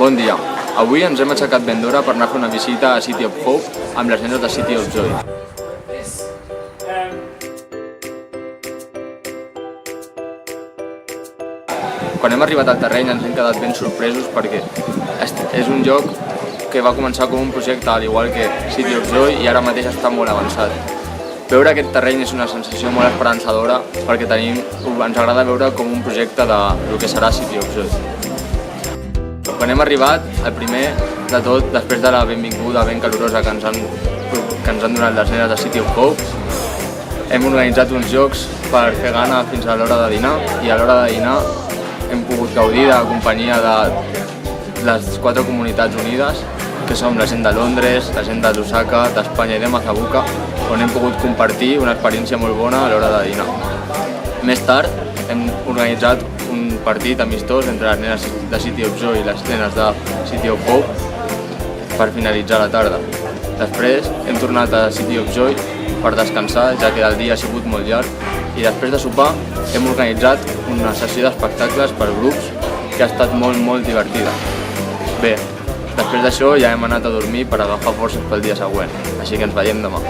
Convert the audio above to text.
Bon dia. Avui ens hem aixecat ben d'hora per anar a fer una visita a City of Hope amb les nenes de City of Joy. Quan hem arribat al terreny ens hem quedat ben sorpresos perquè és un lloc que va començar com un projecte al igual que City of Joy i ara mateix està molt avançat. Veure aquest terreny és una sensació molt esperançadora perquè ens agrada veure com un projecte del que serà City of Joy. Quan hem arribat, el primer de tot, després de la benvinguda ben calorosa que ens han donat les nenes de City of Hope, hem organitzat uns jocs per fer gana fins a l'hora de dinar i a l'hora de dinar hem pogut gaudir de la companyia de les 4 comunitats unides, que som la gent de Londres, la gent de Lusaka, d'Espanya i de Mazabuka, on hem pogut compartir una experiència molt bona a l'hora de dinar. Més tard hem organitzat un partit amistós entre les nenes de City of Joy i les nenes de City of Hope per finalitzar la tarda. Després hem tornat a City of Joy per descansar, ja que el dia ha sigut molt llarg, i després de sopar hem organitzat una sessió d'espectacles per grups que ha estat molt divertida. Bé, després d'això ja hem anat a dormir per agafar forces pel dia següent, així que ens veiem demà.